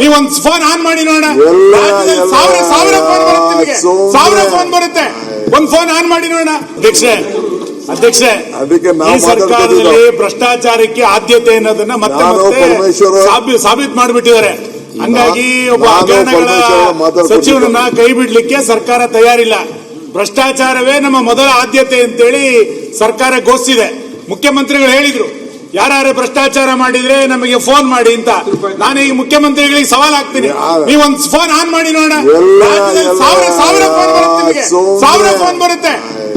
ನೀವೊಂದು phone on ಮಾಡಿ ನೋಡೋಣ. ಸಾವಿರ ಫೋನ್ ಬರುತ್ತೆ ನಿಮಗೆ, 1000 ಫೋನ್ ಬರುತ್ತೆ. ಒಂದು ಫೋನ್ ಆನ್ ಮಾಡಿ ನೋಡೋಣ. ಅಧ್ಯಕ್ಷೆ ಈ ಸರ್ಕಾರದಲ್ಲಿ ಭ್ರಷ್ಟಾಚಾರಕ್ಕೆ ಆದ್ಯತೆ ಅನ್ನೋದನ್ನ ಮತ್ತೆ ಸಾಬೀತು ಮಾಡಿಬಿಟ್ಟಿದ್ದಾರೆ. ಹಂಗಾಗಿ ಒಬ್ಬ ಹಗರಣಗಳ ಸಚಿವರನ್ನ ಕೈ ಬಿಡ್ಲಿಕ್ಕೆ ಸರ್ಕಾರ ತಯಾರಿಲ್ಲ. ಭ್ರಷ್ಟಾಚಾರವೇ ನಮ್ಮ ಮೊದಲ ಆದ್ಯತೆ ಅಂತೇಳಿ ಸರ್ಕಾರ ಘೋಷಿಸಿದೆ. ಮುಖ್ಯಮಂತ್ರಿಗಳು ಹೇಳಿದ್ರು, ಯಾರು ಭ್ರಷ್ಟಾಚಾರ ಮಾಡಿದ್ರೆ ನಮಗೆ ಫೋನ್ ಮಾಡಿ ಅಂತ. ನಾನು ಈಗ ಮುಖ್ಯಮಂತ್ರಿಗಳಿಗೆ ಸವಾಲ್ ಹಾಕ್ತೀನಿ, ನೀವೊಂದು ಫೋನ್ ಆನ್ ಮಾಡಿ ನೋಡೋಣ. 1000 ಫೋನ್ ಬರುತ್ತೆ ನಿಮಗೆ, 1000 ಫೋನ್ ಬರುತ್ತೆ.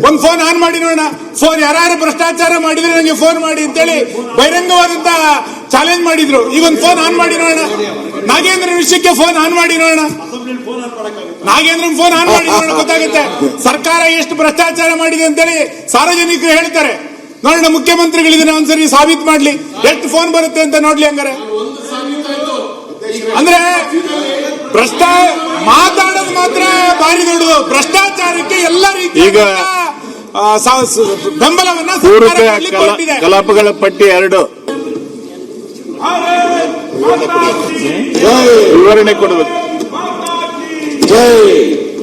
ಒಂದು ಫೋನ್ ಆನ್ ಮಾಡಿ ನೋಡೋಣ. ಫೋನ್ ಯಾರು ಭ್ರಷ್ಟಾಚಾರ ಮಾಡಿದ್ರೆ ನನಗೆ ಫೋನ್ ಮಾಡಿ ಅಂತೇಳಿ ಬಹಿರಂಗವಾದಂತ ಚಾಲೆಂಜ್ ಮಾಡಿದ್ರು. ಈಗ ಒಂದು ಫೋನ್ ಆನ್ ಮಾಡಿ ನೋಡೋಣ. ನಾಗೇಂದ್ರ ವಿಷಯಕ್ಕೆ ಫೋನ್ ಆನ್ ಮಾಡಿ ನೋಡೋಣ. ನಾಗೇಂದ್ರ ಫೋನ್ ಆನ್ ಮಾಡಿ ನೋಡೋಣ, ಗೊತ್ತಾಗುತ್ತೆ ಸರ್ಕಾರ ಎಷ್ಟು ಭ್ರಷ್ಟಾಚಾರ ಮಾಡಿದೆ ಅಂತೇಳಿ ಸಾರ್ವಜನಿಕರು ಹೇಳ್ತಾರೆ. ನೋಡೋಣ, ಮುಖ್ಯಮಂತ್ರಿಗಳು ಇದನ್ನ ಒಂದ್ಸರಿ ಸಾಬೀತು ಮಾಡ್ಲಿ, ಎಷ್ಟು ಫೋನ್ ಬರುತ್ತೆ ಅಂತ ನೋಡ್ಲಿ. ಹಂಗಾರೆ ಅಂದ್ರೆ ಮಾತಾಡೋದು ಮಾತ್ರ ಭಾರಿ ದೊಡ್ಡದು. ಭ್ರಷ್ಟಾಚಾರಕ್ಕೆ ಎಲ್ಲ ರೀತಿಯ ಬೆಂಬಲವನ್ನ ಕಲಾಪಗಳ ಪಟ್ಟಿ 2 ವಿವರಣೆ ಕೊಡಬೇಕು.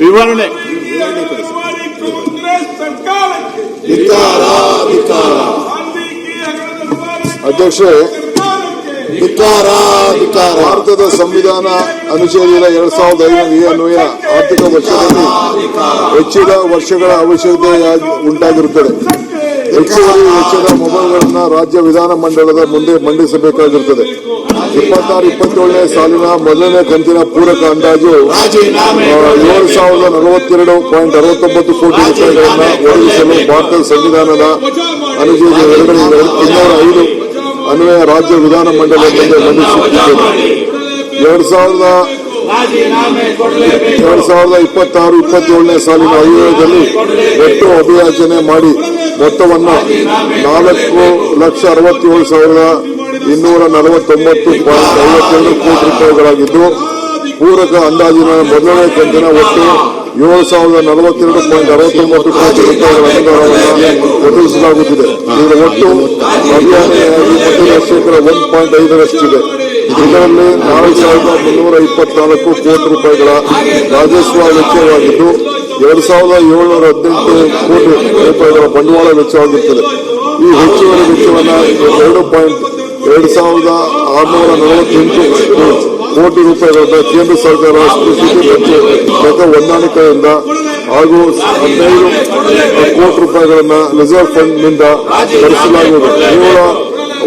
ವಿವರಣೆ ಅಧ್ಯಕ್ಷ, ಭಾರತದ ಸಂವಿಧಾನ ಅನುಚ್ಛೇದ 2005 ಅನ್ವಯ ಆರ್ಥಿಕ ವರ್ಷದಲ್ಲಿ ಹೆಚ್ಚಿದ ವರ್ಷಗಳ ಅವಶ್ಯಕತೆ ಉಂಟಾಗಿರುತ್ತದೆ. ಹೆಚ್ಚುವರಿ ವೆಚ್ಚದ ಮೊಬೈಲ್ಗಳನ್ನು ರಾಜ್ಯ ವಿಧಾನಮಂಡಲದ ಮುಂದೆ ಮಂಡಿಸಬೇಕಾಗಿರುತ್ತದೆ. 26-27ನೇ ಸಾಲಿನ ಮೊದಲನೇ ಕಂತಿನ ಪೂರಕ ಅಂದಾಜು 7,042.69 ಕೋಟಿ ರೂಪಾಯಿಗಳನ್ನು ಒದಗಿಸಲು ಭಾರತದ ಸಂವಿಧಾನದ ಅನುಚ್ಛೇದ 205 ಅನ್ವಯ ರಾಜ್ಯ ವಿಧಾನಮಂಡಲ ಮುಂದೆ ಮಂಡಿಸುತ್ತಿದೆ. 2026-27ನೇ ಸಾಲಿನ ಆಯೋಗದಲ್ಲಿ ಒಟ್ಟು ಅಭಿಯಾಚನೆ ಮಾಡಿ ಮೊತ್ತವನ್ನು 4,67,249.52 ಕೋಟಿ ರೂಪಾಯಿಗಳಾಗಿದ್ದು, ಪೂರಕ ಅಂದಾಜಿನ ಮೊದಲನೇ ಕಂತಿನ ಒಟ್ಟು 7,042.69 ಕೋಟಿ ರೂಪಾಯಿಗಳ ಅನುದಾನವನ್ನು ಒದಗಿಸಲಾಗುತ್ತಿದೆ. ಇದರ ಒಟ್ಟು ಅಭಿಯಾನೆಯಾಗಿ ಮೊದಲ ಶೇಕಡ 1.5ರಷ್ಟಿದೆ. ಇದರಲ್ಲಿ 4,324 ಕೋಟಿ ರೂಪಾಯಿಗಳ ರಾಜಸ್ವ ವೆಚ್ಚವಾಗಿದ್ದು, 2,718 ಕೋಟಿ ರೂಪಾಯಿಗಳ ಬಂಡವಾಳ ವೆಚ್ಚವಾಗಿರುತ್ತದೆ. ಈ ಹೆಚ್ಚುವರಿ ವೆಚ್ಚವನ್ನು 2,648 ಕೋಟಿ ರೂಪಾಯಿಗಳನ್ನು ಕೇಂದ್ರ ಸರ್ಕಾರ ಸ್ಪೆಸಿಫಿಕ್ ಗತ ಹೊಂದಾಣಿಕೆಯಿಂದ ಹಾಗೂ 15 ಕೋಟಿ ರೂಪಾಯಿಗಳನ್ನು ರಿಸರ್ವ್ ಫಂಡ್ನಿಂದ ಭರಿಸಲಾಗುವುದು. ಕೇವಲ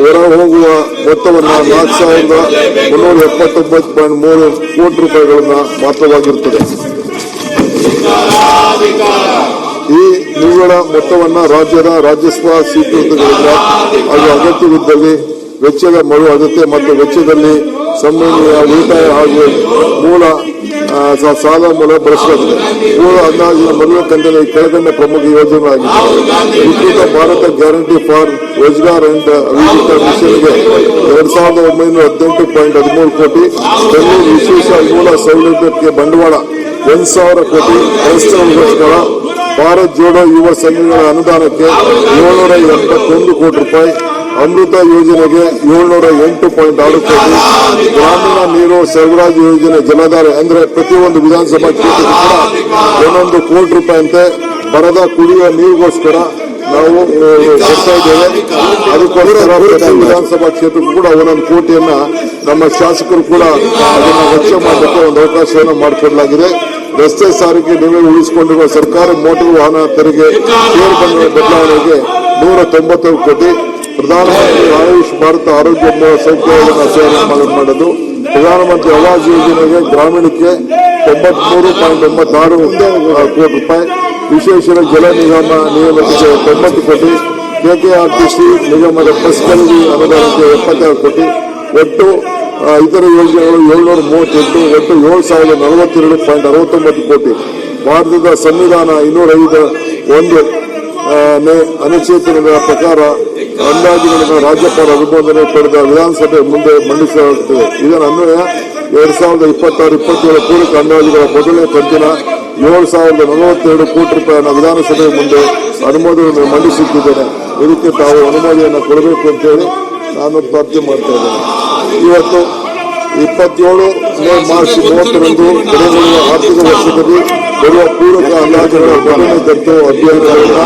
ಹೊರಹೋಗುವ ಮೊತ್ತವನ್ನು 4,379.3 ಕೋಟಿ ರೂಪಾಯಿಗಳನ್ನು ಮಾತ್ರವಾಗಿರುತ್ತದೆ. ಈ ನಿವ್ವಳ ಮೊತ್ತವನ್ನು ರಾಜ್ಯದ ರಾಜಸ್ವ ಸ್ವೀಕೃತಿಗಳಿಂದ ಹಾಗೂ ಅಗತ್ಯವಿದ್ದಲ್ಲಿ ವೆಚ್ಚದ ಮರು ಅಗತ್ಯ ಮತ್ತು ವೆಚ್ಚದಲ್ಲಿ ಸಂಬಂಧಿಯ ಉಳಿತಾಯ ಹಾಗೂ ಮೂಲ ಸಾಲ ಮೂಲ ಬಳಸಲಾಗಿದೆ. ಮೂಲ ಅಂದಾಜಿನ ಮೊದಲ ಕಂತಿನ ಕೆಳಗಂಡ ಪ್ರಮುಖ ಯೋಜನೆಯಾಗಿದೆ. ವಿಕೃತ Bharat guarantee for Rozgar and ಅಭಿವೃದ್ಧಿ ಮಿಷನ್ಗೆ 2,918.13 ಕೋಟಿ, ಬೆಂಗಳೂರು ವಿಶೇಷ ಮೂಲ ಸೌಲಭ್ಯಕ್ಕೆ ಬಂಡವಾಳ 1,000 ಕೋಟಿ, ಕ್ರೈಸ್ತವಗೋಸ್ಕರ ಭಾರತ್ ಜೋಡೋ ಯುವ ಸಂಘಗಳ ಅನುದಾನಕ್ಕೆ 781 ಕೋಟಿ ರೂಪಾಯಿ, ಅಮೃತ ಯೋಜನೆಗೆ 708.6 ಕೋಟಿ, ಗ್ರಾಮೀಣ ನೀರು ಸರಬರಾಜು ಯೋಜನೆ ಜಲಧಾರ ಅಂದ್ರೆ ಪ್ರತಿಯೊಂದು ವಿಧಾನಸಭಾ ಕ್ಷೇತ್ರಕ್ಕೂ ಕೂಡ 1 ಕೋಟಿ ರೂಪಾಯಿಯಂತೆ ಬರದ ಕುಡಿಯುವ ನೀರಿಗೋಸ್ಕರ ನಾವು ಕೊಡ್ತಾ ಇದ್ದೇವೆ. ಅದಕ್ಕೋಸ್ಕರ ಪ್ರತಿ ವಿಧಾನಸಭಾ ಕ್ಷೇತ್ರಕ್ಕೂ ಕೂಡ 1 ಕೋಟಿಯನ್ನ ನಮ್ಮ ಶಾಸಕರು ಕೂಡ ಅದನ್ನು ವೆಚ್ಚ ಮಾಡಲಿಕ್ಕೆ ಒಂದು ಅವಕಾಶವನ್ನು ಮಾಡಿಕೊಡಲಾಗಿದೆ. ರಸ್ತೆ ಸಾರಿಗೆ ನೀವೇ ಉಳಿಸಿಕೊಂಡಿರುವ ಸರ್ಕಾರ ಮೋಟಾರ್ ವಾಹನ ತೆರಿಗೆ ಷೇರು ಬದಲಾವಣೆಗೆ 190 ಕೋಟಿ, ಪ್ರಧಾನಮಂತ್ರಿ ಆಯುಷ್ ಭಾರತ ಆರೋಗ್ಯ ಸೌಕರ್ಯವನ್ನು ಸೇವನೆ ಮಾಡೋದು, ಪ್ರಧಾನಮಂತ್ರಿ ಆವಾಸ್ ಯೋಜನೆಗೆ ಗ್ರಾಮೀಣಕ್ಕೆ 93.96 ಕೋಟಿ ರೂಪಾಯಿ, ವಿಶೇಷ ಜಲ ನಿಗಮ ನಿಯಮಕ್ಕೆ 90 ಕೋಟಿ, ಕೆಕೆಆರ್ಟಿಸಿ ನಿಗಮದ ಬಸ್ ಖರೀದಿ ಅನುದಾನಕ್ಕೆ 76 ಕೋಟಿ, ಒಟ್ಟು ಇತರ ಯೋಜನೆಗಳು 738, ಒಟ್ಟು 7,042.69 ಕೋಟಿ. ಭಾರತದ ಸಂವಿಧಾನ 205 ಅನುಚ್ಛೇದದ ಪ್ರಕಾರ ಅಂದಾಜುಗಳನ್ನು ರಾಜ್ಯಪಾಲ ಅನುಮೋದನೆ ಪಡೆದ ವಿಧಾನಸಭೆ ಮುಂದೆ ಮಂಡಿಸಲಾಗುತ್ತದೆ. ಇದರ ಅನ್ವಯ 2026-27 ಪೂರಕ ಅಂದಾಜುಗಳ ಮೊದಲನೇ ಕಂತಿನ 7,042 ಕೋಟಿ ರೂಪಾಯಿಯನ್ನು ವಿಧಾನಸಭೆ ಮುಂದೆ ಅನುಮೋದನೆ ಮಂಡಿಸುತ್ತಿದ್ದೇನೆ. ಇದಕ್ಕೆ ತಾವು ಅನುಮೋದನೆಯನ್ನು ಕೊಡಬೇಕು ಅಂತೇಳಿ ನಾನು ಪ್ರಾರ್ಥನೆ ಮಾಡ್ತಾ ಇದ್ದೇನೆ. ಇವತ್ತು 27ನೇ ಮಾರ್ಚ್ 30ರಂದು ಕಡೆಗೊಳ್ಳುವ ಆರ್ಥಿಕ ವರ್ಷದಲ್ಲಿ ಬರುವ ಪೂರಕ ಅಂದಾಜುಗಳ ಗಣನೆ ತರ್ತು ಅಧ್ಯಯನದಿಂದ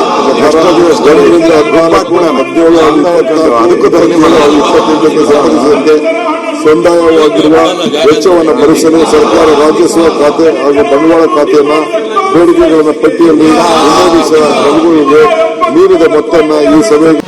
ಜನರಿಂದ 17-17-24-28ಕ್ಕೆ ಸಂಬಂಧಿಸಿದಂತೆ ಸಂದಾಯವಾಗಿರುವ ವೆಚ್ಚವನ್ನು ಭರಿಸಲು ಸರ್ಕಾರ ರಾಜಸ್ವ ಖಾತೆ ಹಾಗೂ ಬಂಡವಾಳ ಖಾತೆಯನ್ನ ಬೇಡಿಕೆಗಳ ಪಟ್ಟಿಯಲ್ಲಿ ನಮೂದಿಸುವ ರಘುಗಳಿಗೆ ಮೀರಿದ ಮೊತ್ತವನ್ನು ಈ ಸಭೆಗೆ